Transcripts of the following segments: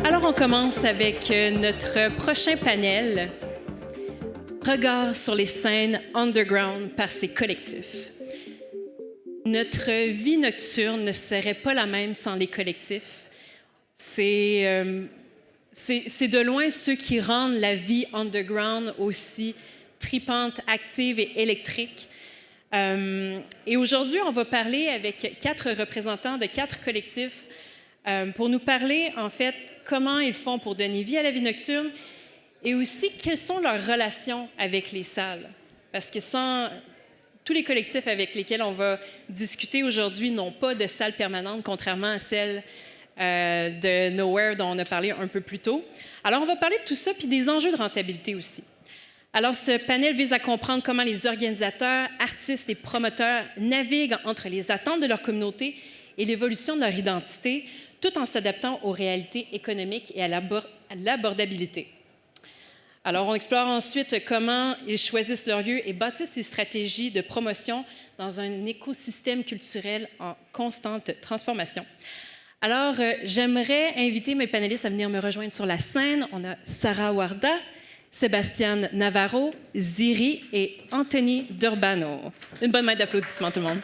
Alors, on commence avec notre prochain panel, Regard sur les scènes underground par ces collectifs. Notre vie nocturne ne serait pas la même sans les collectifs. C'est de loin ceux qui rendent la vie underground aussi tripante, active et électrique. Et aujourd'hui, on va parler avec 4 représentants de 4 collectifs pour nous parler, en fait, comment ils font pour donner vie à la vie nocturne et aussi quelles sont leurs relations avec les salles. Parce que tous les collectifs avec lesquels on va discuter aujourd'hui n'ont pas de salle permanente, contrairement à celle de Nowhere dont on a parlé un peu plus tôt. Alors, on va parler de tout ça, puis des enjeux de rentabilité aussi. Alors, ce panel vise à comprendre comment les organisateurs, artistes et promoteurs naviguent entre les attentes de leur communauté et l'évolution de leur identité, tout en s'adaptant aux réalités économiques et à l'abordabilité. Alors, on explore ensuite comment ils choisissent leur lieu et bâtissent ces stratégies de promotion dans un écosystème culturel en constante transformation. Alors, j'aimerais inviter mes panélistes à venir me rejoindre sur la scène. On a Sarah Warda, Sébastien Navarro, Ziri et Anthony Durbano. Une bonne main d'applaudissements, tout le monde.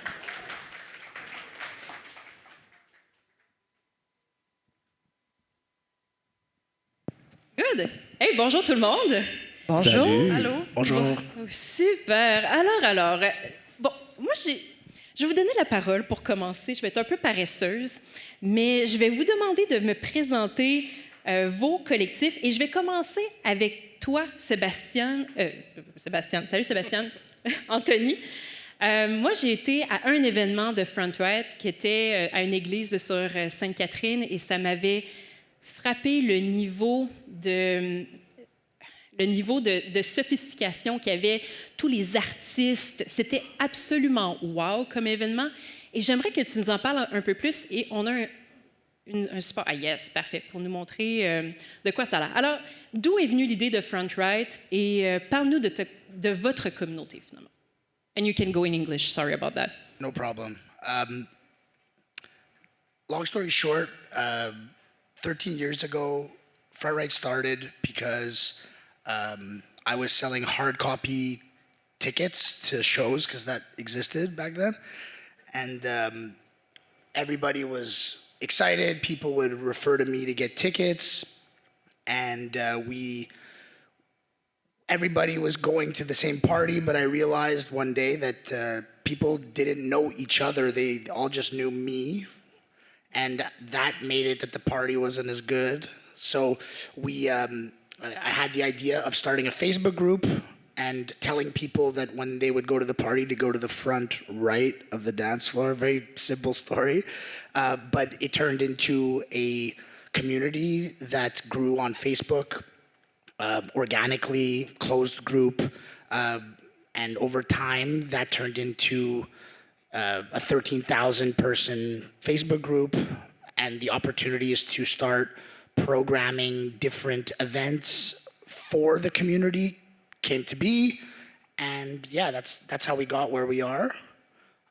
Good. Hey, bonjour tout le monde. Bonjour. Salut. Allô. Bonjour. Super. Alors. Bon, moi, je vais vous donner la parole pour commencer. Je vais être un peu paresseuse, mais je vais vous demander de me présenter vos collectifs et je vais commencer avec toi, Sébastien. Salut, Sébastien. Anthony. Moi, j'ai été à un événement de Front Right qui était à une église sur Sainte-Catherine et ça m'avait frappé le niveau de sophistication qu'il y avait, tous les artistes. C'était absolument wow comme événement. Et j'aimerais que tu nous en parles un peu plus. Et on a un support. Ah yes, parfait, pour nous montrer de quoi ça a l'air. Alors, d'où est venue l'idée de Front Right? Et parle-nous de votre communauté, finalement. And you can go in English. Sorry about that. No problem. Long story short, 13 years ago, Front Right started because I was selling hard copy tickets to shows because that existed back then. And everybody was excited. People would refer to me to get tickets. And everybody was going to the same party, but I realized one day that people didn't know each other. They all just knew me. And that made it that the party wasn't as good. So I had the idea of starting a Facebook group and telling people that when they would go to the party to go to the front right of the dance floor. Very simple story. But it turned into a community that grew on Facebook organically, closed group. And over time, that turned into a 13,000 person Facebook group, and the opportunity is to start programming different events for the community came to be, and yeah, that's how we got where we are.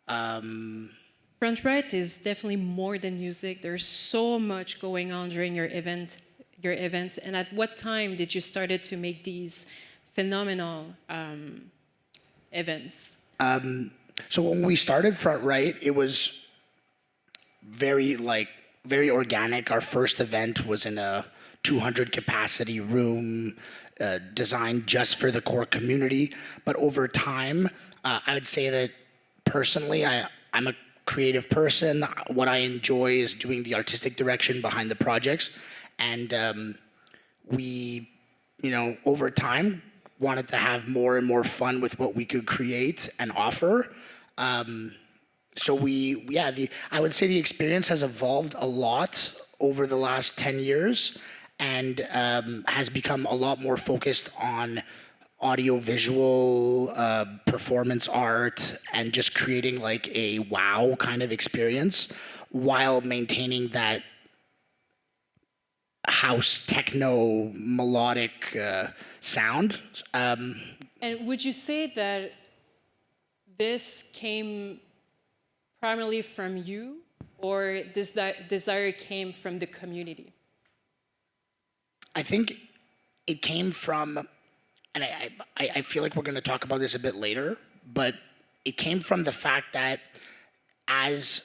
Front Right is definitely more than music. There's so much going on during your events. And at what time did you started to make these phenomenal events? So when we started Front Right, it was very organic. Our first event was in a 200 capacity room designed just for the core community. But over time, I would say that personally, I'm a creative person. What I enjoy is doing the artistic direction behind the projects. And we, over time, wanted to have more and more fun with what we could create and offer. So I would say the experience has evolved a lot over the last 10 years and has become a lot more focused on audio-visual, performance art, and just creating like a wow kind of experience while maintaining that house techno melodic sound. And would you say that this came primarily from you, or this desire came from the community? I think it came from, and I feel like we're going to talk about this a bit later, but it came from the fact that as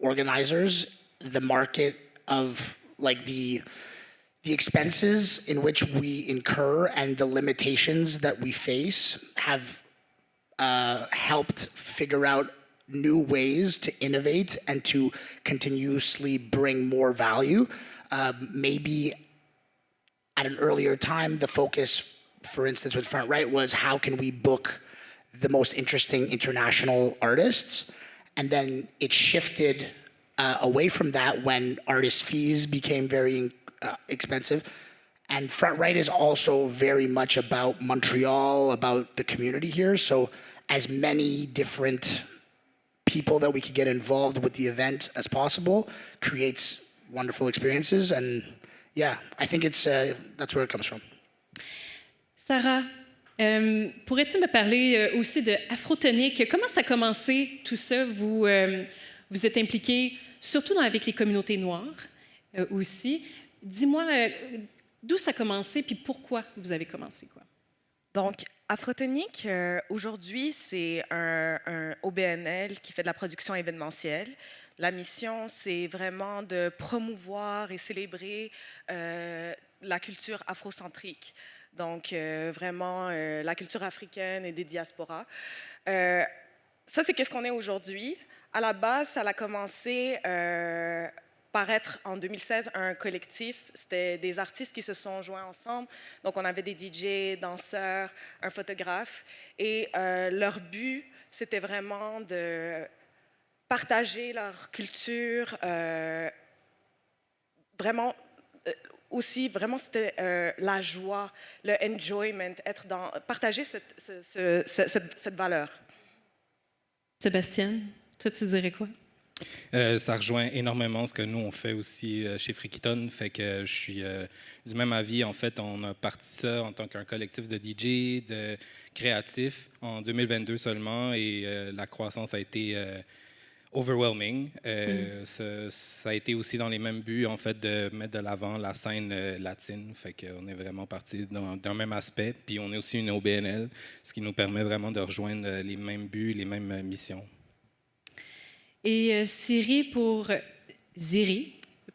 organizers, the market of like the expenses in which we incur and the limitations that we face have helped figure out new ways to innovate and to continuously bring more value. Maybe at an earlier time, the focus, for instance, with Front Right was how can we book the most interesting international artists? And then it shifted away from that when artist fees became very expensive. And Front Right is also very much about Montreal, about the community here. So as many different people that we could get involved with the event as possible creates wonderful experiences. And yeah, I think it's that's where it comes from. Sarah, pourrais-tu me parler aussi de Afrotonic? Comment ça a commencé tout ça? Vous êtes impliqué surtout avec les communautés noires aussi. Dis-moi d'où ça a commencé puis pourquoi vous avez commencé, quoi? Donc, Afrotonic, aujourd'hui, c'est un OBNL qui fait de la production événementielle. La mission, c'est vraiment de promouvoir et célébrer la culture afrocentrique. Donc, vraiment, la culture africaine et des diasporas. Ça, c'est qu'est-ce qu'on est aujourd'hui. À la base, ça a commencé par être en 2016 un collectif. C'était des artistes qui se sont joints ensemble. Donc, on avait des DJ, danseurs, un photographe. Et leur but, c'était vraiment de partager leur culture. Vraiment, aussi, vraiment, c'était la joie, le enjoyment, partager cette valeur. Sébastien, toi, tu dirais quoi? Ça rejoint énormément ce que nous, on fait aussi chez Frikiton. Fait que je suis du même avis. En fait, on a parti ça en tant qu'un collectif de DJ, de créatifs, en 2022 seulement. Et la croissance a été overwhelming. Ça a été aussi dans les mêmes buts, en fait, de mettre de l'avant la scène latine. Fait qu'on est vraiment parti d'un même aspect. Puis on est aussi une OBNL, ce qui nous permet vraiment de rejoindre les mêmes buts, les mêmes missions. Et Ziri,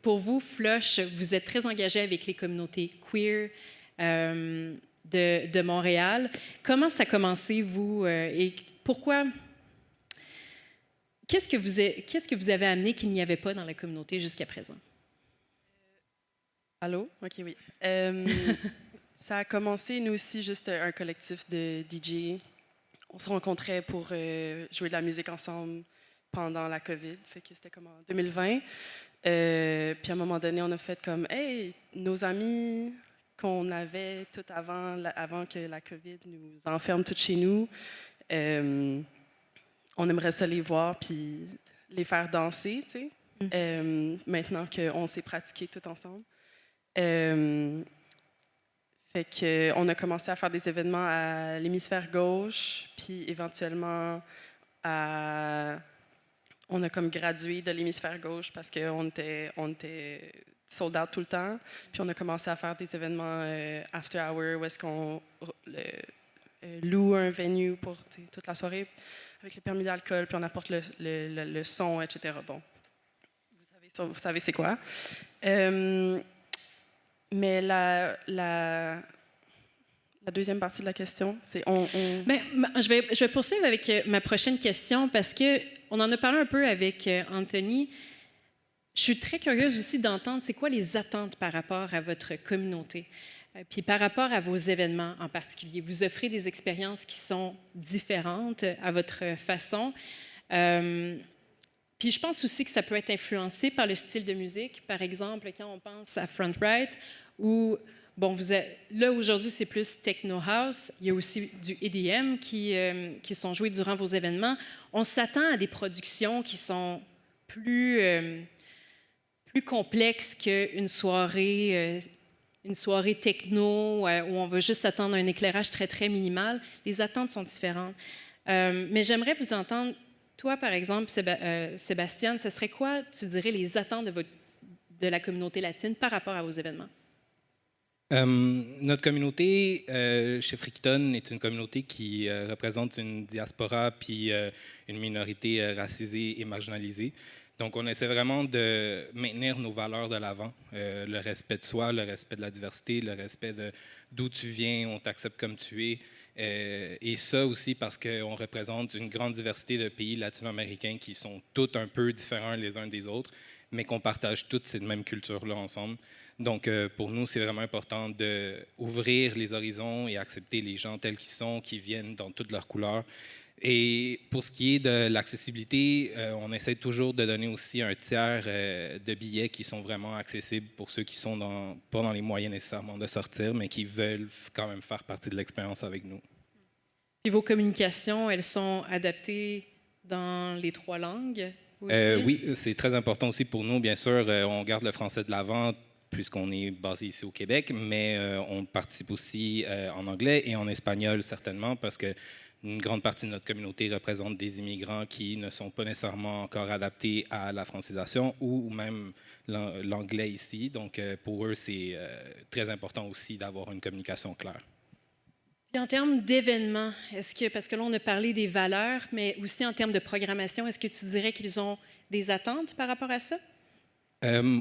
pour vous, Flush, vous êtes très engagé avec les communautés queer de Montréal. Comment ça a commencé, vous, et pourquoi? Qu'est-ce que vous avez amené qu'il n'y avait pas dans la communauté jusqu'à présent? Allô? OK, oui. Ça a commencé, nous aussi, juste un collectif de DJ. On se rencontrait pour jouer de la musique ensemble pendant la COVID, fait que c'était comme en 2020. Puis à un moment donné, on a fait comme, hey, nos amis qu'on avait tout avant que la COVID nous enferme tous chez nous, on aimerait ça les voir puis les faire danser, tu sais, maintenant qu'on s'est pratiqué tout ensemble. Fait qu'on a commencé à faire des événements à l'hémisphère gauche, puis éventuellement on a comme gradué de l'hémisphère gauche parce qu'on était sold out tout le temps. Puis on a commencé à faire des événements after hour où est-ce qu'on loue un venue pour toute la soirée avec le permis d'alcool, puis on apporte le son, etc. Bon, vous savez c'est quoi. Mais la deuxième partie de la question, c'est Bien, je vais poursuivre avec ma prochaine question parce qu'on en a parlé un peu avec Anthony. Je suis très curieuse aussi d'entendre c'est quoi les attentes par rapport à votre communauté, puis par rapport à vos événements en particulier. Vous offrez des expériences qui sont différentes à votre façon. Puis je pense aussi que ça peut être influencé par le style de musique. Par exemple, quand on pense à Front Right, où bon, là, aujourd'hui, c'est plus techno house. Il y a aussi du EDM qui sont joués durant vos événements. On s'attend à des productions qui sont plus complexes qu'une soirée techno où on va juste attendre un éclairage très, très minimal. Les attentes sont différentes. Mais j'aimerais vous entendre, toi, par exemple, Sébastien, ce serait quoi, tu dirais, les attentes de la communauté latine par rapport à vos événements? Notre communauté chez Fricketon est une communauté qui représente une diaspora puis une minorité racisée et marginalisée. Donc, on essaie vraiment de maintenir nos valeurs de l'avant, le respect de soi, le respect de la diversité, le respect de d'où tu viens, on t'accepte comme tu es. Et ça aussi parce qu'on représente une grande diversité de pays latino-américains qui sont tous un peu différents les uns des autres, mais qu'on partage toutes cette même culture-là ensemble. Donc, pour nous, c'est vraiment important d'ouvrir les horizons et accepter les gens tels qu'ils sont, qui viennent dans toutes leurs couleurs. Et pour ce qui est de l'accessibilité, on essaie toujours de donner aussi un tiers de billets qui sont vraiment accessibles pour ceux qui sont pas dans les moyens nécessairement de sortir, mais qui veulent quand même faire partie de l'expérience avec nous. Puis vos communications, elles sont adaptées dans les 3 langues aussi? Oui, c'est très important aussi pour nous. Bien sûr, on garde le français de l'avant puisqu'on est basé ici au Québec, mais on participe aussi en anglais et en espagnol certainement parce que une grande partie de notre communauté représente des immigrants qui ne sont pas nécessairement encore adaptés à la francisation ou même l'anglais ici. Donc, pour eux, c'est très important aussi d'avoir une communication claire. Et en termes d'événements, parce que là, on a parlé des valeurs, mais aussi en termes de programmation, est-ce que tu dirais qu'ils ont des attentes par rapport à ça?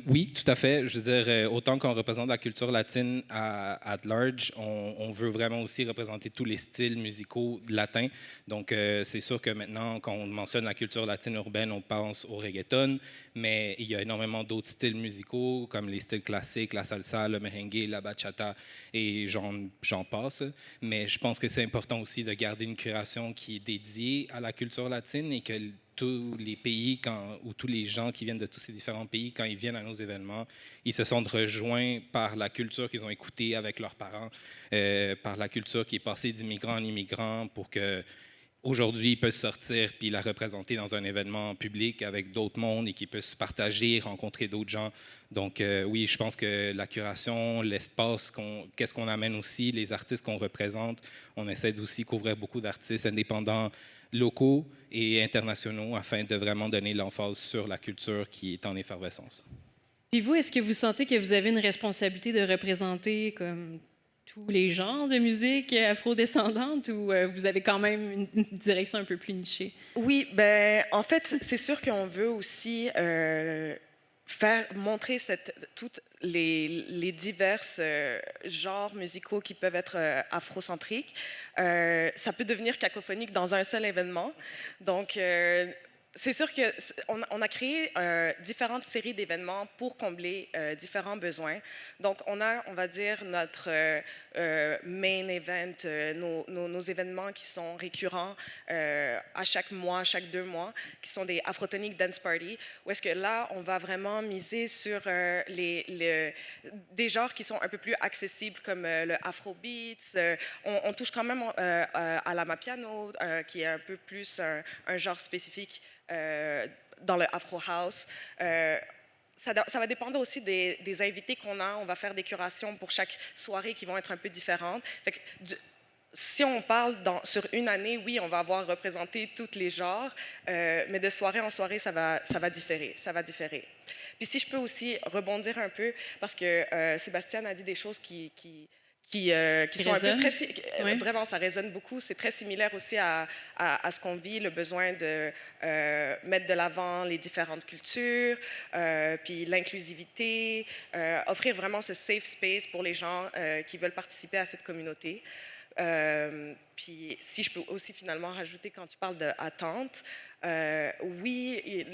Oui, tout à fait. Je veux dire, autant qu'on représente la culture latine at large, on veut vraiment aussi représenter tous les styles musicaux latins. Donc, c'est sûr que maintenant, quand on mentionne la culture latine urbaine, on pense au reggaeton, mais il y a énormément d'autres styles musicaux, comme les styles classiques, la salsa, le merengue, la bachata, et j'en passe. Mais je pense que c'est important aussi de garder une curation qui est dédiée à la culture latine et que tous les pays, ou tous les gens qui viennent de tous ces différents pays, quand ils viennent à nos événements, ils se sentent rejoints par la culture qu'ils ont écoutée avec leurs parents, par la culture qui est passée d'immigrant en immigrant pour que aujourd'hui, ils peuvent sortir puis la représenter dans un événement public avec d'autres mondes et qu'ils peuvent se partager, rencontrer d'autres gens. Donc, oui, je pense que la curation, l'espace, qu'est-ce qu'on amène aussi, les artistes qu'on représente, on essaie d'aussi couvrir beaucoup d'artistes indépendants, locaux et internationaux afin de vraiment donner l'emphase sur la culture qui est en effervescence. Puis vous, est-ce que vous sentez que vous avez une responsabilité de représenter comme tous les genres de musique afrodescendante ou vous avez quand même une direction un peu plus nichée? Oui, ben en fait, c'est sûr qu'on veut aussi montrer toutes les divers genres musicaux qui peuvent être afrocentriques. Ça peut devenir cacophonique dans un seul événement. Donc, c'est sûr qu'on a créé différentes séries d'événements pour combler différents besoins. Donc, on va dire, notre main event, nos événements qui sont récurrents à chaque mois, chaque 2 mois, qui sont des Afrotonic Dance Party, où est-ce que là, on va vraiment miser sur des genres qui sont un peu plus accessibles, comme le Afrobeats. On touche quand même à l'amapiano, qui est un peu plus un genre spécifique dans le Afro House. Ça va dépendre aussi des invités qu'on a. On va faire des curations pour chaque soirée qui vont être un peu différentes. Fait que, si on parle sur une année, oui, on va avoir représenté tous les genres, mais de soirée en soirée, ça va différer. Ça va différer. Puis si je peux aussi rebondir un peu, parce que Sébastien a dit des choses qui sont un peu oui. Vraiment, ça résonne beaucoup. C'est très similaire aussi à ce qu'on vit, le besoin de mettre de l'avant les différentes cultures, puis l'inclusivité, offrir vraiment ce safe space pour les gens qui veulent participer à cette communauté. Puis si je peux aussi finalement rajouter, quand tu parles d'attente, oui,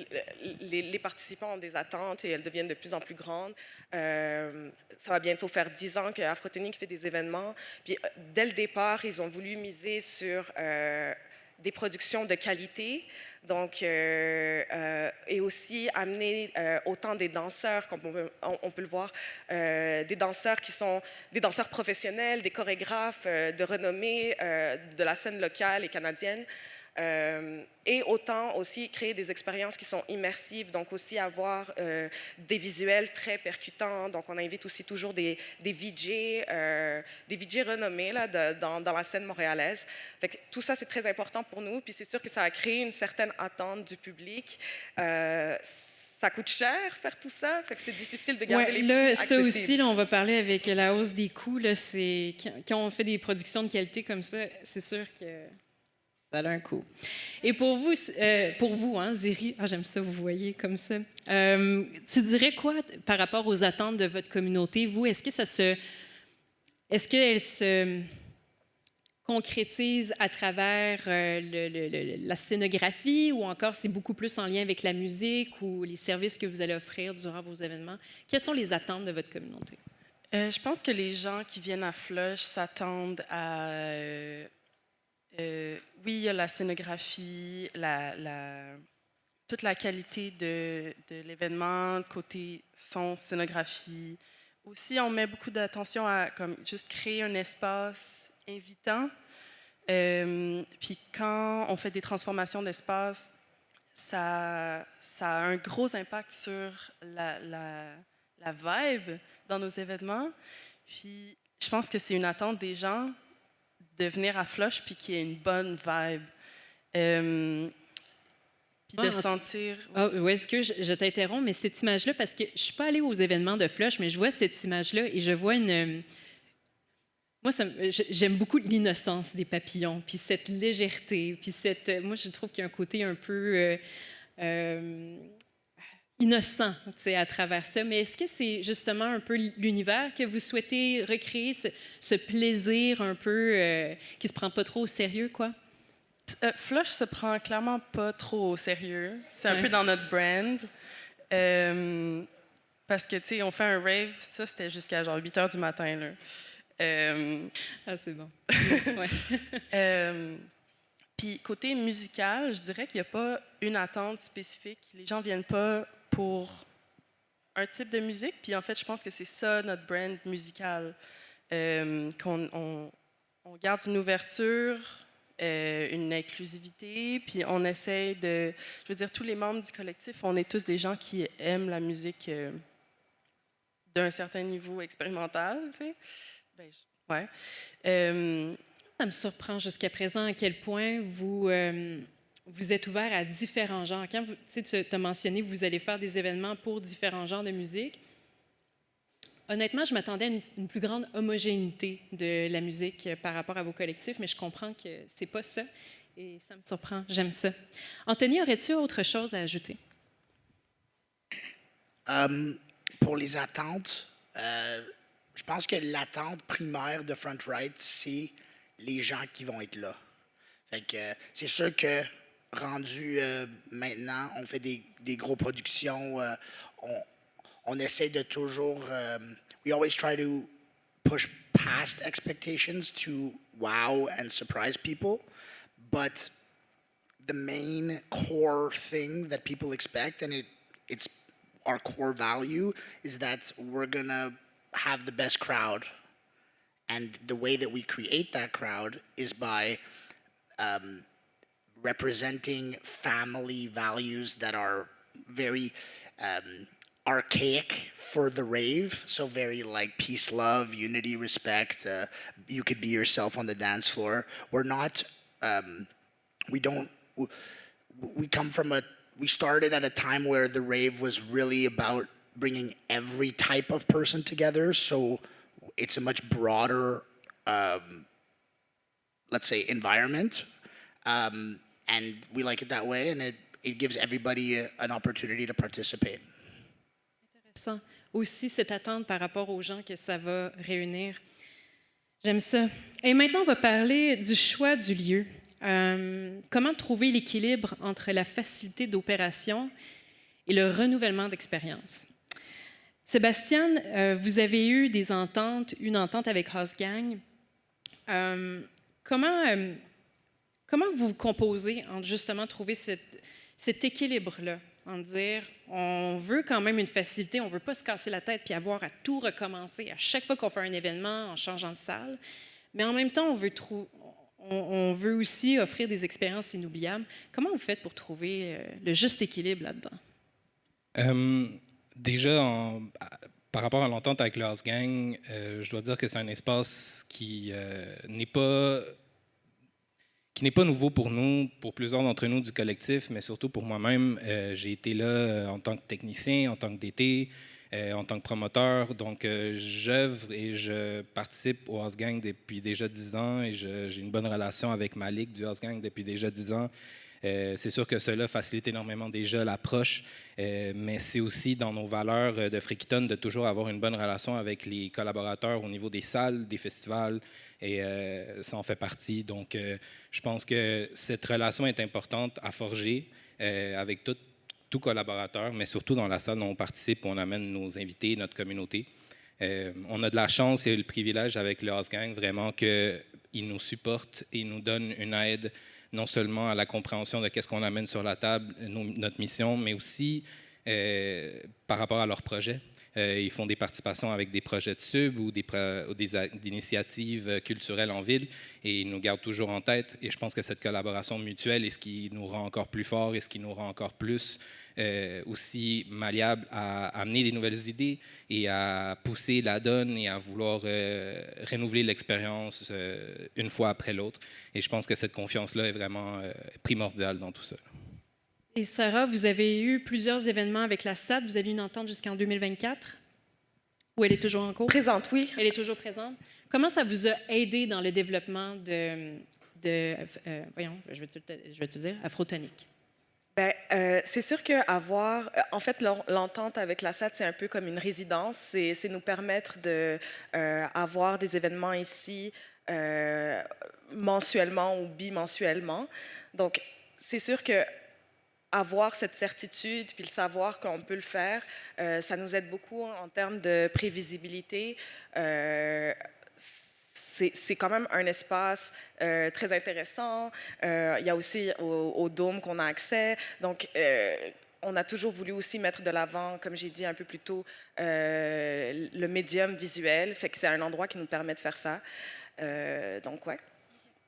les participants ont des attentes et elles deviennent de plus en plus grandes. Ça va bientôt faire 10 ans que Afrotonic fait des événements. Puis dès le départ, ils ont voulu miser sur des productions de qualité, donc, et aussi amener autant des danseurs, comme on peut le voir, des danseurs qui sont des danseurs professionnels, des chorégraphes de renommée de la scène locale et canadienne. Et autant aussi créer des expériences qui sont immersives, donc aussi avoir des visuels très percutants. Donc on invite aussi toujours des VJ renommés là, dans la scène montréalaise. Fait que tout ça, c'est très important pour nous. Puis c'est sûr que ça a créé une certaine attente du public. ça coûte cher faire tout ça, fait que c'est difficile de garder Ouais, les là, prix ça accessibles. aussi, là, on va parler avec la hausse des coûts. Là, quand on fait des productions de qualité comme ça, c'est sûr que ça a un coût. Et pour vous, hein, Ziri, j'aime ça, vous voyez comme ça. Tu dirais quoi par rapport aux attentes de votre communauté? Vous, est-ce qu'elle se concrétise à travers la scénographie ou encore c'est beaucoup plus en lien avec la musique ou les services que vous allez offrir durant vos événements? Quelles sont les attentes de votre communauté? Je pense que les gens qui viennent à Flush s'attendent à... oui, il y a la scénographie, toute la qualité de l'événement, côté son, scénographie. Aussi, on met beaucoup d'attention à comme, juste créer un espace invitant. Puis quand on fait des transformations d'espace, ça a un gros impact sur la vibe dans nos événements. Puis je pense que c'est une attente des gens de venir à Flush puis qu'il y ait une bonne vibe. Puis de sentir... Oui, est-ce que je t'interromps, mais cette image-là, parce que je ne suis pas allée aux événements de Flush, mais je vois cette image-là et je vois une... Moi, j'aime beaucoup l'innocence des papillons, puis cette légèreté, puis moi, je trouve qu'il y a un côté un peu innocent, tu sais, à travers ça. Mais est-ce que c'est justement un peu l'univers que vous souhaitez recréer, ce plaisir un peu qui se prend pas trop au sérieux, quoi? Flush se prend clairement pas trop au sérieux. C'est un Ouais. peu dans notre brand. Parce que, tu sais, on fait un rave, ça, c'était jusqu'à genre 8 h du matin, là. Ah, c'est bon. Ouais. Puis côté musical, je dirais qu'il n'y a pas une attente spécifique. Les gens viennent pas pour un type de musique. Puis en fait, je pense que c'est ça notre brand musical. On garde une ouverture, une inclusivité, puis on essaie de... Je veux dire, tous les membres du collectif, on est tous des gens qui aiment la musique d'un certain niveau expérimental, tu sais. Ouais. Ça me surprend jusqu'à présent à quel point vous êtes ouvert à différents genres. Quand tu as mentionné que vous allez faire des événements pour différents genres de musique, honnêtement, je m'attendais à une plus grande homogénéité de la musique par rapport à vos collectifs, mais je comprends que c'est pas ça et ça me surprend. J'aime ça. Anthony, aurais-tu autre chose à ajouter? Pour les attentes, je pense que l'attente primaire de Front Right, c'est les gens qui vont être là. Fait que c'est sûr que rendu maintenant, on fait des grosses productions, on essaie de toujours, we always try to push past expectations to wow and surprise people, but the main core thing that people expect, and it's our core value, is that we're gonna have the best crowd. And the way that we create that crowd is by representing family values that are very archaic for the rave. So very like peace, love, unity, respect. You could be yourself on the dance floor. We're not, we come from we started at a time where the rave was really about bringing every type of person together. So it's a much broader, let's say, environment. And we like it that way, and it gives everybody an opportunity to participate. Intéressant. Aussi, cette attente par rapport aux gens que ça va réunir. J'aime ça. Et maintenant, on va parler du choix du lieu. Comment trouver l'équilibre entre la facilité d'opération et le renouvellement d'expérience? Sébastien, vous avez eu une entente avec House Gang. Comment vous composez entre justement trouver cet équilibre-là, en dire on veut quand même une facilité, on ne veut pas se casser la tête puis avoir à tout recommencer à chaque fois qu'on fait un événement en changeant de salle, mais en même temps on veut aussi offrir des expériences inoubliables. Comment vous faites pour trouver le juste équilibre là-dedans? Déjà, par rapport à l'entente avec House Gang, je dois dire que c'est un espace qui qui n'est pas nouveau pour nous, pour plusieurs d'entre nous du collectif, mais surtout pour moi-même. J'ai été là en tant que technicien, en tant que DT, en tant que promoteur. Donc, j'œuvre et je participe au House Gang depuis déjà 10 ans et j'ai une bonne relation avec Malik du House Gang depuis déjà 10 ans. C'est sûr que cela facilite énormément déjà l'approche, mais c'est aussi dans nos valeurs de Frikiton de toujours avoir une bonne relation avec les collaborateurs au niveau des salles, des festivals, et ça en fait partie. Donc, je pense que cette relation est importante à forger avec tout collaborateur, mais surtout dans la salle dont on participe, où on amène nos invités, notre communauté. On a de la chance et le privilège avec le House Gang, vraiment, qu'ils nous supportent et nous donnent une aide non seulement à la compréhension de qu'est-ce qu'on amène sur la table, notre mission, mais aussi par rapport à leurs projets. Ils font des participations avec des projets de sub ou des initiatives culturelles en ville et ils nous gardent toujours en tête. Et je pense que cette collaboration mutuelle est ce qui nous rend encore plus forts et ce qui nous rend encore plus aussi malléables à amener des nouvelles idées et à pousser la donne et à vouloir renouveler l'expérience une fois après l'autre. Et je pense que cette confiance-là est vraiment primordiale dans tout ça. Et Sarah, vous avez eu plusieurs événements avec la SAD. Vous avez une entente jusqu'en 2024? Ou elle est toujours en cours? Présente, oui. Elle est toujours présente. Comment ça vous a aidé dans le développement voyons, je vais te dire, Afrotonique? Ben, c'est sûr qu'avoir, en fait, l'entente avec la SAD, c'est un peu comme une résidence. C'est nous permettre d'avoir des événements ici mensuellement ou bimensuellement. Donc, c'est sûr que avoir cette certitude puis le savoir qu'on peut le faire, ça nous aide beaucoup en termes de prévisibilité. C'est quand même un espace très intéressant. Il y a aussi au Dôme qu'on a accès. Donc, on a toujours voulu aussi mettre de l'avant, comme j'ai dit un peu plus tôt, le médium visuel. Fait que c'est un endroit qui nous permet de faire ça. Donc, ouais.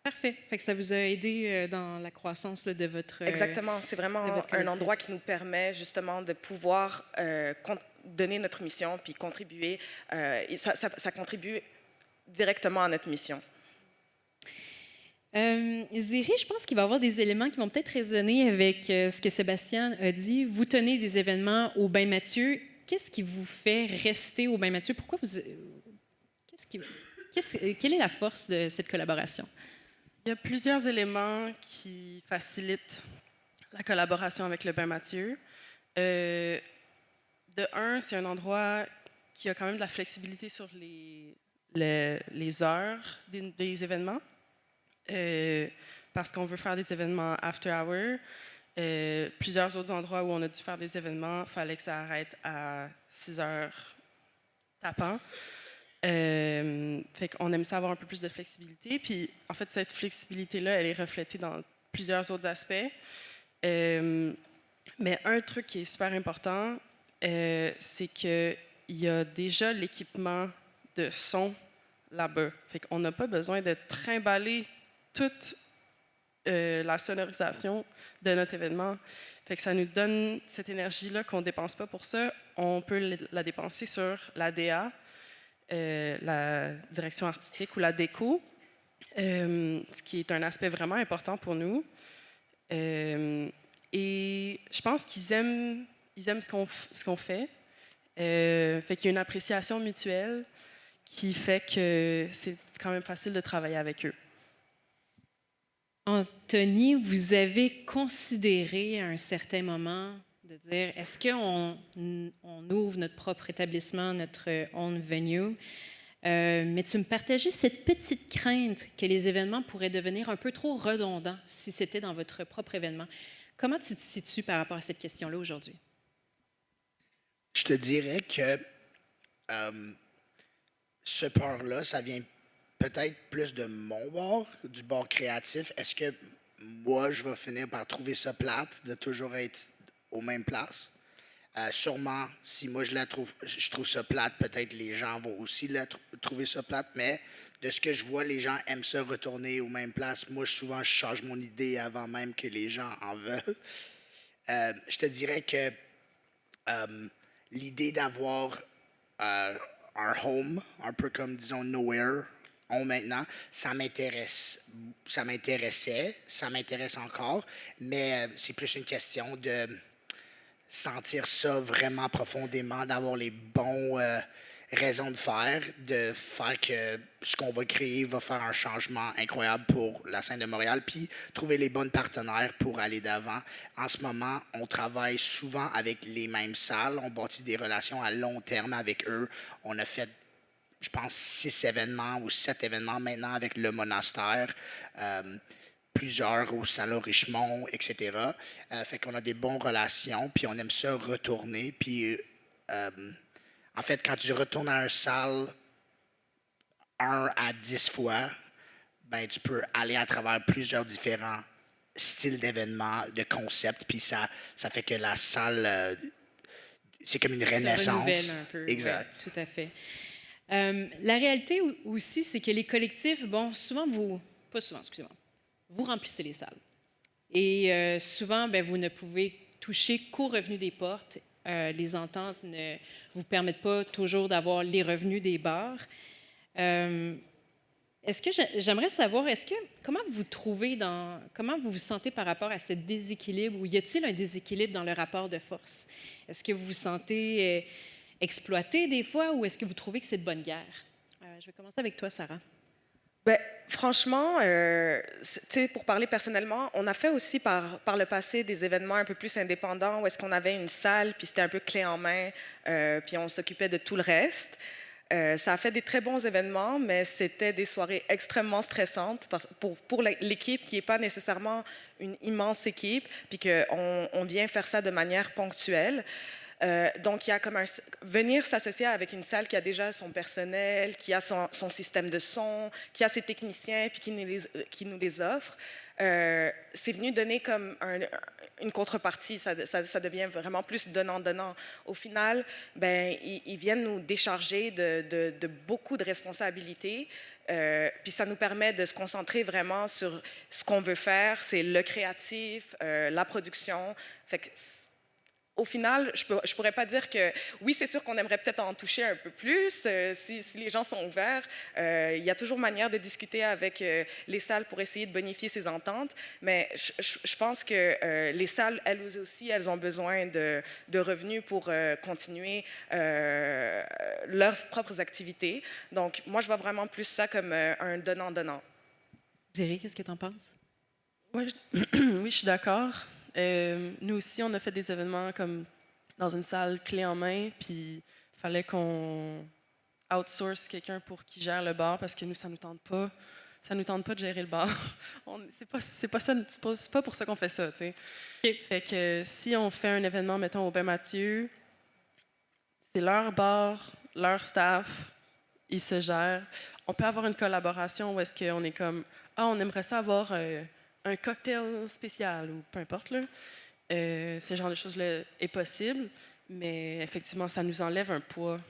Parfait. Fait que ça vous a aidé dans la croissance là, de votre... Exactement. C'est vraiment un endroit qui nous permet justement de pouvoir donner notre mission puis contribuer. Et ça contribue directement à notre mission. Zéry, je pense qu'il va y avoir des éléments qui vont peut-être résonner avec ce que Sébastien a dit. Vous tenez des événements au Bain Mathieu. Qu'est-ce qui vous fait rester au Bain Mathieu? Pourquoi vous... Quelle est la force de cette collaboration? Il y a plusieurs éléments qui facilitent la collaboration avec le Bain Mathieu. De un, c'est un endroit qui a quand même de la flexibilité sur les heures des événements. Parce qu'on veut faire des événements after hour. Plusieurs autres endroits où on a dû faire des événements, il fallait que ça arrête à 6 heures tapant. Fait qu'on aime ça avoir un peu plus de flexibilité. Puis, en fait, cette flexibilité-là, elle est reflétée dans plusieurs autres aspects. Mais un truc qui est super important, c'est qu'il y a déjà l'équipement de son là-bas. Fait qu'on n'a pas besoin de trimballer toute la sonorisation de notre événement. Fait que ça nous donne cette énergie-là qu'on ne dépense pas pour ça. On peut la dépenser sur l'ADA, la direction artistique ou la déco, ce qui est un aspect vraiment important pour nous. Et je pense qu'ils aiment ce qu'on fait. Fait qu'il y a une appréciation mutuelle qui fait que c'est quand même facile de travailler avec eux. Anthony, vous avez considéré à un certain moment de dire, est-ce qu'on ouvre notre propre établissement, notre own venue? Mais tu me partageais cette petite crainte que les événements pourraient devenir un peu trop redondants si c'était dans votre propre événement. Comment tu te situes par rapport à cette question-là aujourd'hui? Je te dirais que ce peur-là, ça vient peut-être plus de mon bord, du bord créatif. Est-ce que moi, je vais finir par trouver ça plate de toujours être aux mêmes places? Sûrement, si moi je trouve ça plate, peut-être les gens vont aussi trouver ça plate, mais de ce que je vois, les gens aiment ça retourner aux mêmes places. Moi, souvent, je change mon idée avant même que les gens en veulent. Je te dirais que l'idée d'avoir un home, un peu comme, disons, Nowhere, ont maintenant, ça m'intéressait, ça m'intéresse encore, mais c'est plus une question de sentir ça vraiment profondément, d'avoir les bons raisons de faire que ce qu'on va créer va faire un changement incroyable pour la scène de Montréal, puis trouver les bons partenaires pour aller d'avant. En ce moment, on travaille souvent avec les mêmes salles, on bâtit des relations à long terme avec eux. On a fait, je pense, 6 événements ou 7 événements maintenant avec le monastère. Plusieurs au Salon Richemont, etc. Fait qu'on a des bonnes relations, puis on aime ça retourner. Puis, en fait, quand tu retournes à une salle 1 à 10 fois, ben, tu peux aller à travers plusieurs différents styles d'événements, de concepts, puis ça fait que la salle, c'est comme une renaissance. Se renouvelle un peu. Exact. Ouais, tout à fait. La réalité aussi, c'est que les collectifs, bon, souvent pas souvent, excusez-moi, vous remplissez les salles. Et souvent, ben, vous ne pouvez toucher qu'aux revenus des portes. Les ententes ne vous permettent pas toujours d'avoir les revenus des bars. Est-ce que j'aimerais savoir, comment vous trouvez comment vous vous sentez par rapport à ce déséquilibre, ou y a-t-il un déséquilibre dans le rapport de force? Est-ce que vous vous sentez exploité des fois, ou est-ce que vous trouvez que c'est de bonne guerre? Je vais commencer avec toi, Sarah. Ben, franchement, pour parler personnellement, on a fait aussi par le passé des événements un peu plus indépendants où est-ce qu'on avait une salle, puis c'était un peu clé en main, puis on s'occupait de tout le reste. Ça a fait des très bons événements, mais c'était des soirées extrêmement stressantes pour l'équipe qui n'est pas nécessairement une immense équipe, puis qu'on vient faire ça de manière ponctuelle. Donc, il y a comme venir s'associer avec une salle qui a déjà son personnel, qui a son système de son, qui a ses techniciens, puis qui nous les offre. C'est venu donner comme une contrepartie. Ça devient vraiment plus donnant-donnant. Au final, ben, ils viennent nous décharger de beaucoup de responsabilités. Puis ça nous permet de se concentrer vraiment sur ce qu'on veut faire. C'est le créatif, la production. Fait que, au final, je ne pourrais pas dire que oui, c'est sûr qu'on aimerait peut-être en toucher un peu plus si les gens sont ouverts. Il y a toujours manière de discuter avec les salles pour essayer de bonifier ces ententes, mais je pense que les salles, elles aussi, elles ont besoin de revenus pour continuer leurs propres activités. Donc, moi, je vois vraiment plus ça comme un donnant-donnant. Zéry, qu'est-ce que tu en penses? Oui, je suis d'accord. Nous aussi, on a fait des événements comme dans une salle clé en main, puis il fallait qu'on outsource quelqu'un pour qui gère le bar parce que nous, ça nous tente pas. Ça nous tente pas de gérer le bar. C'est pas pour ça qu'on fait ça, tu sais. Okay. Fait que si on fait un événement, mettons au Bain Mathieu, c'est leur bar, leur staff, ils se gèrent. On peut avoir une collaboration où est-ce qu'on est comme on aimerait ça avoir un cocktail spécial ou peu importe, là. Ce genre de choses-là est possible, mais effectivement, ça nous enlève un poids.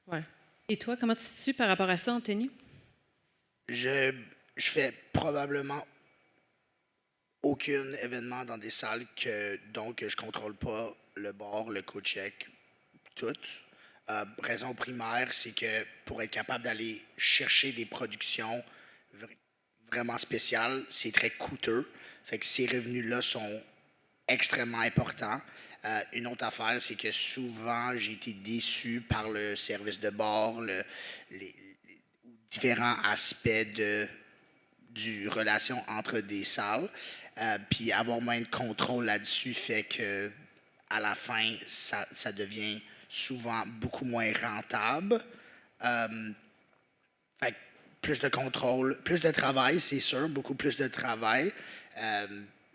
Ouais. Et toi, comment tu te situes par rapport à ça, Anthony? Je fais probablement aucun événement dans des salles donc je contrôle pas le bar, le co-check, tout. Raison primaire, c'est que pour être capable d'aller chercher des productions vraiment spécial, c'est très coûteux. Fait que ces revenus-là sont extrêmement importants. Une autre affaire, c'est que souvent, j'ai été déçu par le service de bord, les différents aspects du relation entre des salles. Puis avoir moins de contrôle là-dessus fait que à la fin, ça devient souvent beaucoup moins rentable. Fait que plus de contrôle, plus de travail, c'est sûr, beaucoup plus de travail.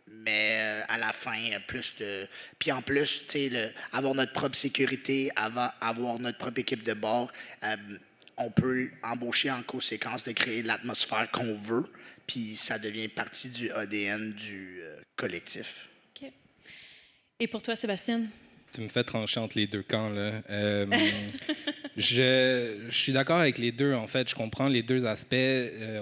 Mais à la fin, plus de... Puis en plus, tu sais, avoir notre propre sécurité, avoir notre propre équipe de bord, on peut embaucher en conséquence de créer l'atmosphère qu'on veut, puis ça devient partie du ADN du collectif. OK. Et pour toi, Sébastien? Tu me fais trancher entre les deux camps, là. Je suis d'accord avec les deux, en fait. Je comprends les deux aspects,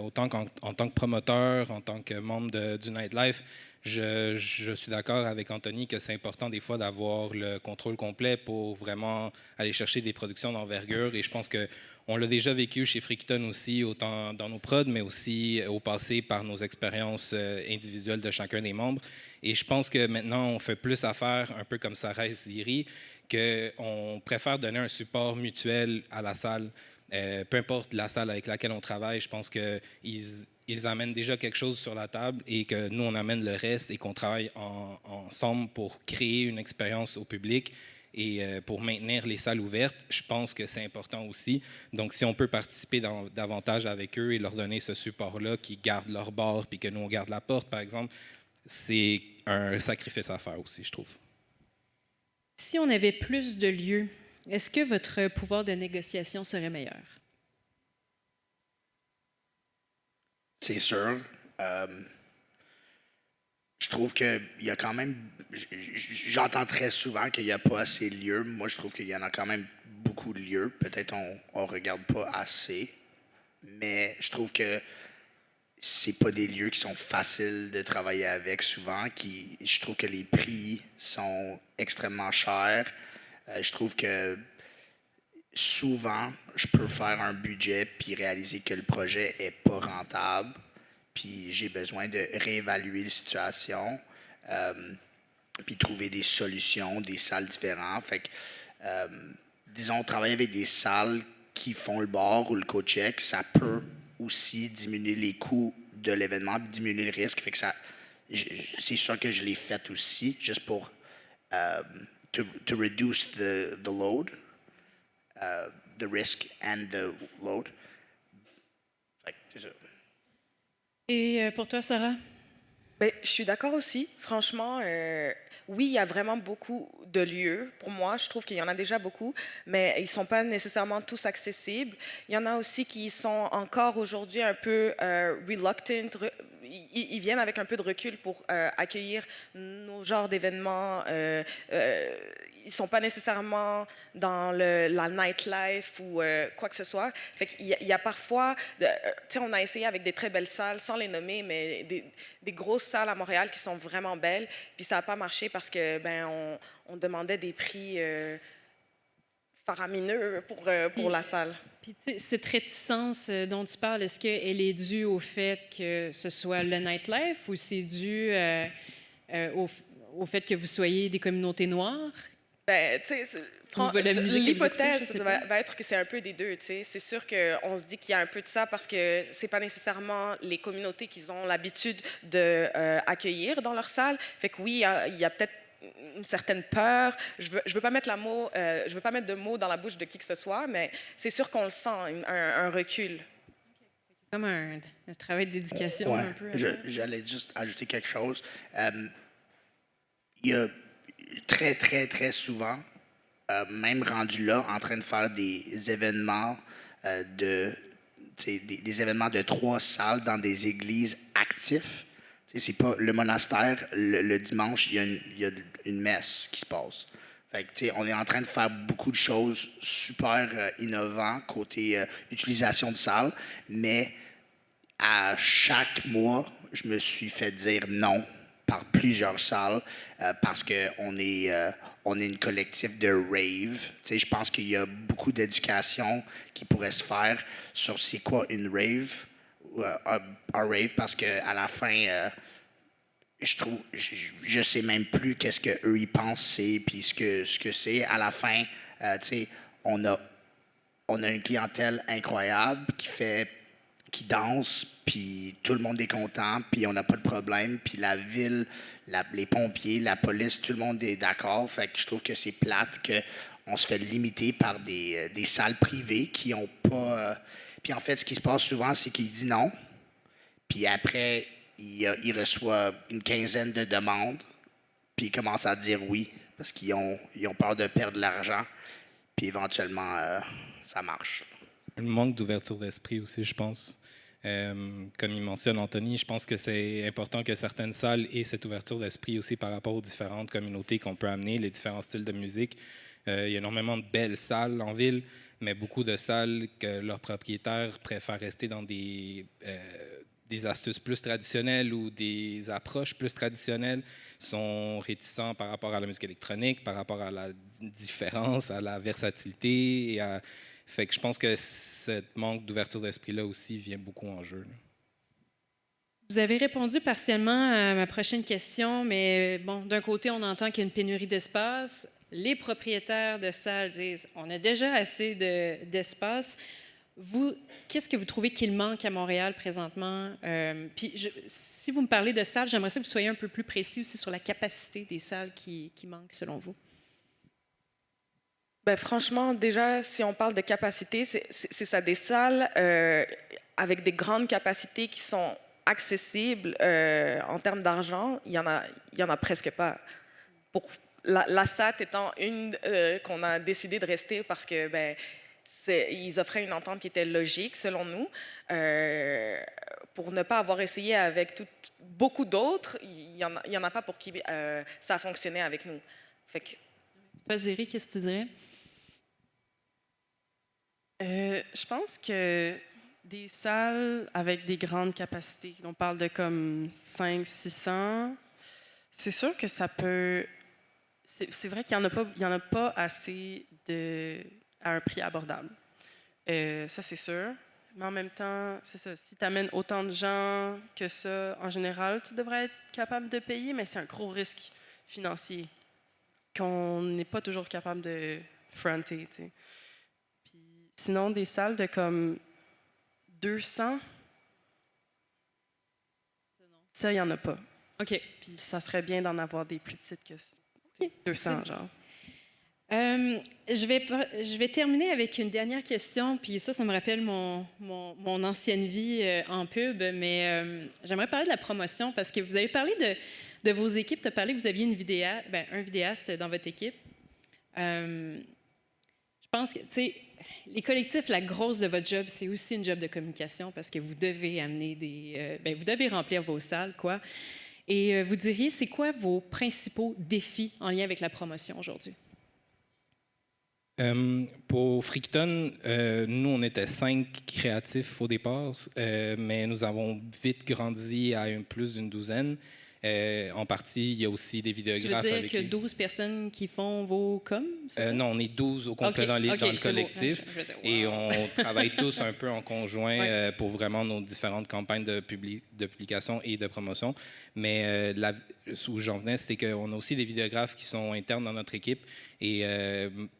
autant en tant que promoteur, en tant que membre du nightlife. je suis d'accord avec Anthony que c'est important des fois d'avoir le contrôle complet pour vraiment aller chercher des productions d'envergure. Et je pense qu'on l'a déjà vécu chez Fricton aussi, autant dans nos prods, mais aussi au passé par nos expériences individuelles de chacun des membres. Et je pense que maintenant, on fait plus affaire, un peu comme Sarah et Ziri, qu'on préfère donner un support mutuel à la salle. Peu importe la salle avec laquelle on travaille, je pense qu'ils amènent déjà quelque chose sur la table et que nous, on amène le reste et qu'on travaille ensemble pour créer une expérience au public et pour maintenir les salles ouvertes. Je pense que c'est important aussi. Donc, si on peut participer davantage avec eux et leur donner ce support-là, qu'ils gardent leur bar puis que nous, on garde la porte, par exemple, c'est un sacrifice à faire aussi, je trouve. Si on avait plus de lieux, est-ce que votre pouvoir de négociation serait meilleur? C'est sûr. Je trouve qu'il y a quand même. J'entends très souvent qu'il n'y a pas assez de lieux. Moi, je trouve qu'il y en a quand même beaucoup de lieux. Peut-être on ne regarde pas assez. Mais je trouve que c'est pas des lieux qui sont faciles de travailler avec souvent. Je trouve que les prix sont extrêmement chers. Je trouve que souvent, je peux faire un budget puis réaliser que le projet est pas rentable. Puis j'ai besoin de réévaluer la situation, puis trouver des solutions, des salles différentes. Fait que, disons, travailler avec des salles qui font le bar ou le co-check, ça peut aussi diminuer les coûts de l'événement, diminuer le risque. Fait que c'est sûr que je l'ai fait aussi, juste pour to reduce the load, the risk and the load. Fait que c'est ça. Et pour toi, Sarah? Ben, je suis d'accord aussi. Franchement, oui, il y a vraiment beaucoup de lieux. Pour moi, je trouve qu'il y en a déjà beaucoup, mais ils ne sont pas nécessairement tous accessibles. Il y en a aussi qui sont encore aujourd'hui un peu reluctant. Ils viennent avec un peu de recul pour accueillir nos genres d'événements. Ils ne sont pas nécessairement dans la nightlife ou quoi que ce soit. Fait qu'il y a parfois, on a essayé avec des très belles salles, sans les nommer, mais des grosses salles à Montréal qui sont vraiment belles, puis ça n'a pas marché parce que on demandait des prix faramineux pour la salle. Puis, tu sais, cette réticence dont tu parles, est-ce qu'elle est due au fait que ce soit le nightlife ou c'est dû au fait que vous soyez des communautés noires? Ben, tu sais, l'hypothèse va être que c'est un peu des deux. Tu sais. C'est sûr qu'on se dit qu'il y a un peu de ça parce que c'est pas nécessairement les communautés qu'ils ont l'habitude d'accueillir dans leur salle. Fait que oui, il y a peut-être une certaine peur. Je veux pas mettre je veux pas mettre de mots dans la bouche de qui que ce soit, mais c'est sûr qu'on le sent, un recul. Comme un travail d'éducation Ouais, un peu. j'allais juste ajouter quelque chose. Il y a très, très, très souvent, même rendu là, en train de faire des événements des événements de 3 salles dans des églises actifs. C'est pas le monastère, le dimanche, il y a une messe qui se passe. Fait que, on est en train de faire beaucoup de choses super innovantes côté utilisation de salles, mais à chaque mois, je me suis fait dire non par plusieurs salles parce qu'on est une collectif de rave. Je pense qu'il y a beaucoup d'éducation qui pourrait se faire sur c'est quoi une rave, un rave, parce qu'à la fin, je sais même plus qu'est-ce qu'eux ils pensent c'est, puis ce que c'est. À la fin, on a une clientèle incroyable qui danse, puis tout le monde est content, puis on n'a pas de problème, puis la ville, les pompiers, la police, tout le monde est d'accord. Fait que je trouve que c'est plate qu'on se fait limiter par des salles privées qui n'ont pas... puis en fait, ce qui se passe souvent, c'est qu'il dit non, puis après, il reçoit une quinzaine de demandes, puis il commence à dire oui, parce qu'ils ont peur de perdre de l'argent, puis éventuellement, ça marche. Un manque d'ouverture d'esprit aussi, je pense. Comme il mentionne Anthony, je pense que c'est important que certaines salles aient cette ouverture d'esprit aussi par rapport aux différentes communautés qu'on peut amener, les différents styles de musique. Il y a énormément de belles salles en ville, mais beaucoup de salles que leurs propriétaires préfèrent rester dans des des astuces plus traditionnelles ou des approches plus traditionnelles sont réticents par rapport à la musique électronique, par rapport à la différence, à la versatilité. Fait que je pense que ce manque d'ouverture d'esprit-là aussi vient beaucoup en jeu. Là. Vous avez répondu partiellement à ma prochaine question, mais bon, d'un côté, on entend qu'il y a une pénurie d'espace. Les propriétaires de salles disent on a déjà assez d'espace. Vous, qu'est-ce que vous trouvez qu'il manque à Montréal présentement? Si vous me parlez de salles, j'aimerais que vous soyez un peu plus précis aussi sur la capacité des salles qui manquent selon vous. Ben, franchement, déjà, si on parle de capacité, c'est ça, des salles avec des grandes capacités qui sont accessibles en termes d'argent, il y en a presque pas. Pour la SAT étant une qu'on a décidé de rester parce que ben, ils offraient une entente qui était logique, selon nous. Pour ne pas avoir essayé avec beaucoup d'autres, il y en a pas pour qui ça a fonctionné avec nous. Fait que... Toi, Zéry, qu'est-ce que tu dirais? Je pense que des salles avec des grandes capacités, on parle de comme 500-600, c'est sûr que ça peut... C'est vrai qu'il n'y en a pas assez à un prix abordable. Ça, c'est sûr. Mais en même temps, c'est ça. Si tu amènes autant de gens que ça, en général, tu devrais être capable de payer, mais c'est un gros risque financier qu'on n'est pas toujours capable de fronter. T'sais. Puis, sinon, des salles de comme 200, ça, il n'y en a pas. OK. Puis ça serait bien d'en avoir des plus petites que 200, genre. Je vais terminer avec une dernière question, puis ça me rappelle mon ancienne vie en pub, mais j'aimerais parler de la promotion parce que vous avez parlé de vos équipes, tu as parlé que vous aviez un vidéaste dans votre équipe. Je pense que, tu sais, les collectifs, la grosse de votre job, c'est aussi une job de communication parce que vous devez amener vous devez remplir vos salles, quoi. Et vous diriez, c'est quoi vos principaux défis en lien avec la promotion aujourd'hui? Pour Freakton, nous, on était 5 créatifs au départ, mais nous avons vite grandi à plus d'une douzaine. En partie, il y a aussi des vidéographes. Tu veux dire qu'il y a 12 personnes qui font vos coms? Non, on est 12 au complet dans le collectif. Bon. Wow. Et on travaille tous un peu en conjoint pour vraiment nos différentes campagnes de publication et de promotion. Mais où j'en venais, c'était qu'on a aussi des vidéographes qui sont internes dans notre équipe et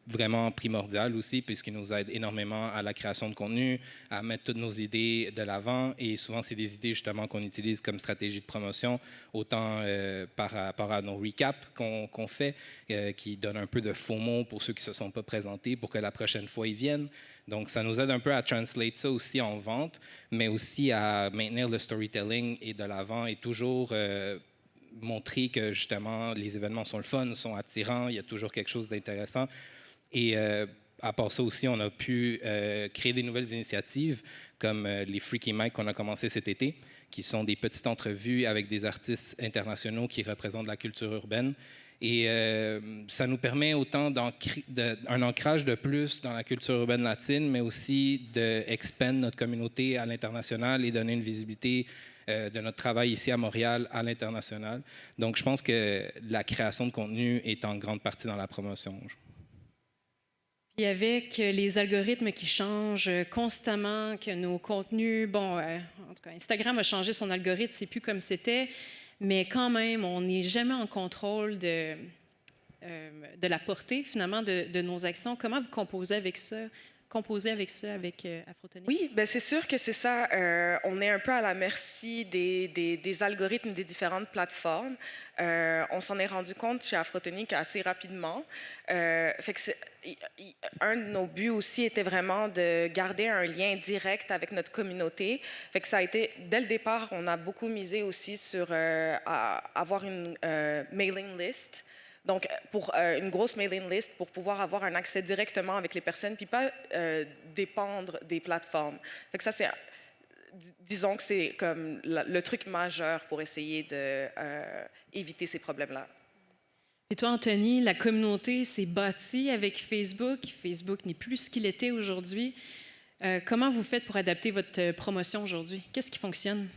vraiment primordial aussi, puisqu'ils nous aident énormément à la création de contenu, à mettre toutes nos idées de l'avant. Et souvent, c'est des idées justement qu'on utilise comme stratégie de promotion, autant par rapport à nos recaps qu'on fait, qui donnent un peu de FOMO pour ceux qui ne se sont pas présentés, pour que la prochaine fois, ils viennent. Donc, ça nous aide un peu à translate ça aussi en vente, mais aussi à maintenir le storytelling et de l'avant et toujours montrer que, justement, les événements sont le fun, sont attirants, il y a toujours quelque chose d'intéressant. Et à part ça aussi, on a pu créer des nouvelles initiatives comme les Freaky Mic qu'on a commencé cet été, qui sont des petites entrevues avec des artistes internationaux qui représentent la culture urbaine. Et ça nous permet autant un ancrage de plus dans la culture urbaine latine, mais aussi d'expandre notre communauté à l'international et donner une visibilité de notre travail ici à Montréal à l'international. Donc, je pense que la création de contenu est en grande partie dans la promotion. Et avec les algorithmes qui changent constamment, que nos contenus, en tout cas, Instagram a changé son algorithme, c'est plus comme c'était, mais quand même, on n'est jamais en contrôle de la portée, finalement, de nos actions. Comment vous composez avec ça avec Afrotonic? Oui, ben c'est sûr que c'est ça. On est un peu à la merci des algorithmes des différentes plateformes. On s'en est rendu compte chez Afrotonic assez rapidement. Fait que un de nos buts aussi était vraiment de garder un lien direct avec notre communauté. Fait que ça a été, dès le départ, on a beaucoup misé aussi sur avoir une mailing list. Donc, pour une grosse mailing list pour pouvoir avoir un accès directement avec les personnes, puis pas dépendre des plateformes. Fait que ça, c'est, disons que c'est comme le truc majeur pour essayer d'éviter ces problèmes-là. Et toi, Anthony, la communauté s'est bâtie avec Facebook. Facebook n'est plus ce qu'il était aujourd'hui. Comment vous faites pour adapter votre promotion aujourd'hui? Qu'est-ce qui fonctionne?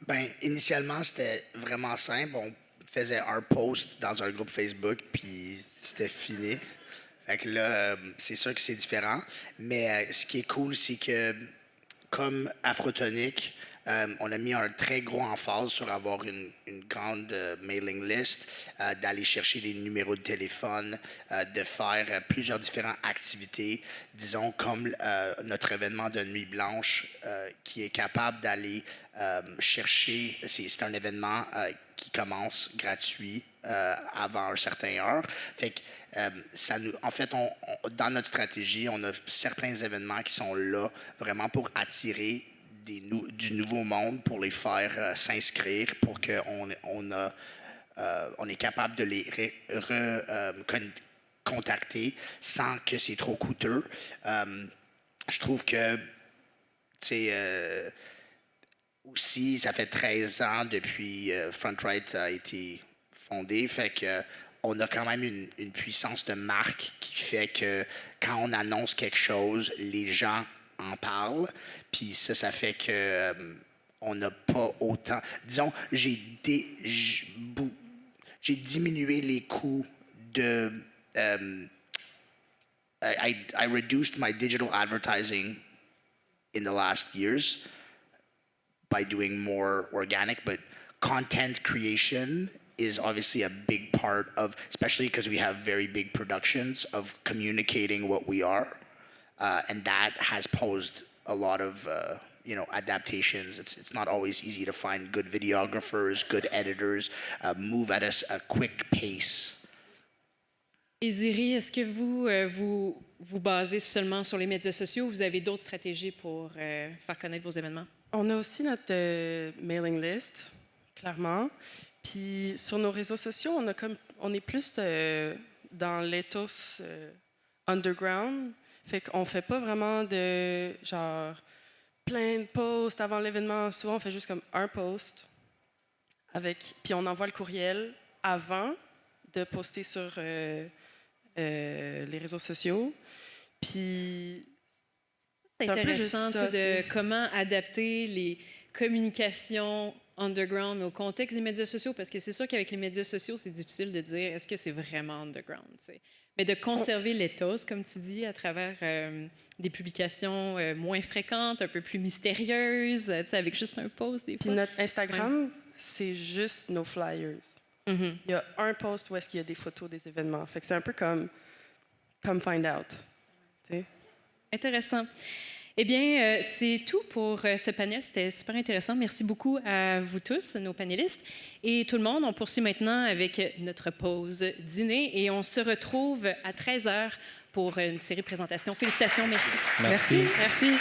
Ben, initialement, c'était vraiment simple. On faisait un post dans un groupe Facebook, puis c'était fini. Fait que là, c'est sûr que c'est différent. Mais ce qui est cool, c'est que, comme Afrotonic, on a mis un très gros emphase sur avoir une grande mailing list, d'aller chercher des numéros de téléphone, de faire plusieurs différentes activités, disons comme notre événement de Nuit Blanche, qui est capable d'aller chercher, c'est un événement qui commence gratuit avant un certain heure. Fait que ça nous, en fait, dans notre stratégie, on a certains événements qui sont là vraiment pour attirer du nouveau monde, pour les faire s'inscrire, pour qu'on on est capable de les contacter sans que c'est trop coûteux. Je trouve que, tu sais, aussi, ça fait 13 ans depuis Front-Right a été fondé, fait que on a quand même une puissance de marque qui fait que quand on annonce quelque chose, les gens en parlent. Puis ça fait que on n'a pas autant. Disons, j'ai diminué les coûts de. I reduced my digital advertising in the last years by doing more organic, but content creation is obviously a big part of, especially because we have very big productions, of communicating what we are. And that has posed a lot of adaptations. It's not always easy to find good videographers, good editors, move at a quick pace. Et Ziri, est-ce que vous basez seulement sur les médias sociaux ou vous avez d'autres stratégies pour faire connaître vos événements? On a aussi notre mailing list, clairement. Puis sur nos réseaux sociaux, on est plus dans l'ethos underground. Fait qu'on fait pas vraiment de genre plein de posts avant l'événement. Souvent, on fait juste comme un post puis on envoie le courriel avant de poster sur les réseaux sociaux. Puis c'est intéressant de comment adapter les communications underground au contexte des médias sociaux, parce que c'est sûr qu'avec les médias sociaux, c'est difficile de dire est-ce que c'est vraiment underground, t'sais. Mais de conserver l'éthos, comme tu dis, à travers des publications moins fréquentes, un peu plus mystérieuses, avec juste un post des fois. Puis notre Instagram, c'est juste nos flyers. Mm-hmm. Il y a un post où est-ce qu'il y a des photos des événements. Fait que c'est un peu comme find out. T'sais? Intéressant. Eh bien, c'est tout pour ce panel. C'était super intéressant. Merci beaucoup à vous tous, nos panélistes. Et tout le monde, on poursuit maintenant avec notre pause dîner et on se retrouve à 13h pour une série de présentations. Félicitations, merci. Merci. Merci.